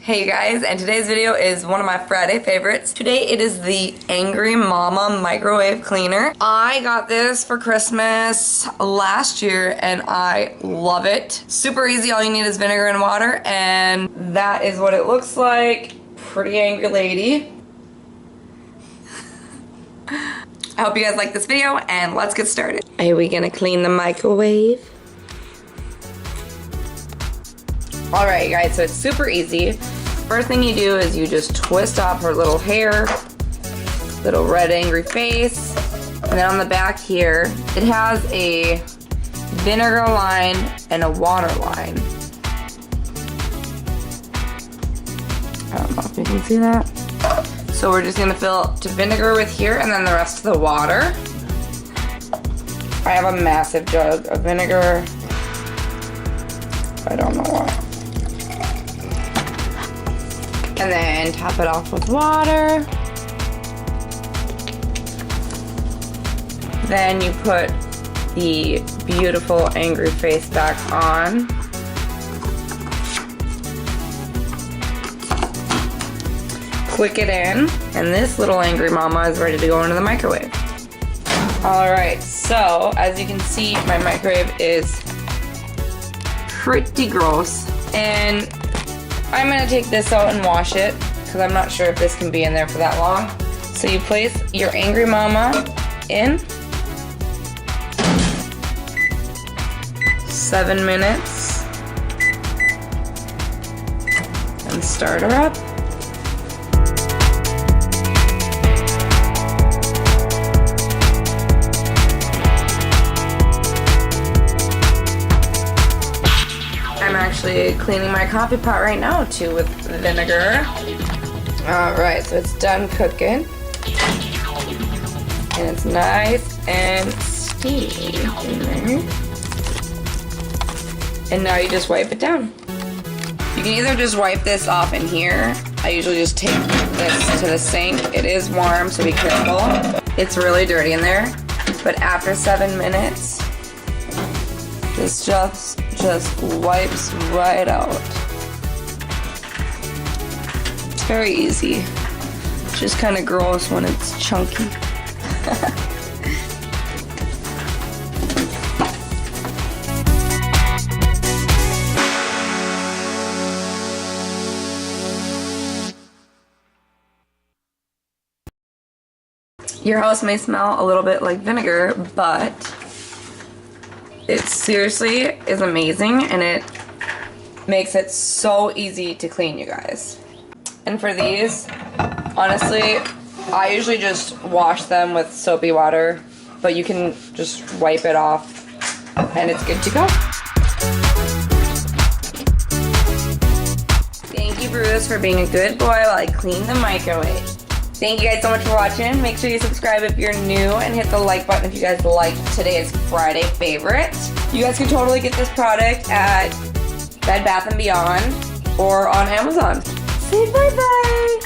Hey you guys, and today's video is one of my Friday favorites. Today it is the Angry Mama microwave cleaner. I got this for Christmas last year and I love it. Super easy, all you need is vinegar and water, and that is what it looks like. Pretty angry lady. I hope you guys like this video and let's get started. Are we gonna clean the microwave? Alright guys, so it's super easy. First thing you do is you just twist off her little hair, little red angry face, and then on the back here, it has a vinegar line and a water line. I don't know if you can see that. So we're just gonna fill to vinegar with here and then the rest of the water. I have a massive jug of vinegar. I don't know why. And then top it off with water. Then you put the beautiful angry face back on. Click it in, and this little angry mama is ready to go into the microwave. Alright, so as you can see, my microwave is pretty gross. And I'm gonna take this out and wash it because I'm not sure if this can be in there for that long. So you place your angry mama in. 7 minutes. And start her up. I'm actually cleaning my coffee pot right now too with vinegar. Alright, so it's done cooking. And it's nice and steamy in there. And now you just wipe it down. You can either just wipe this off in here. I usually just take this to the sink. It is warm, so be careful. It's really dirty in there. But after 7 minutes, this just wipes right out. It's very easy. It's just kind of gross when it's chunky. Your house may smell a little bit like vinegar, but it seriously is amazing, and it makes it so easy to clean, you guys. And for these, honestly, I usually just wash them with soapy water, but you can just wipe it off and it's good to go. Thank you, Bruce, for being a good boy while I clean the microwave. Thank you guys so much for watching. Make sure you subscribe if you're new and hit the like button if you guys liked today's Friday favorite. You guys can totally get this product at Bed Bath & Beyond or on Amazon. Say bye-bye.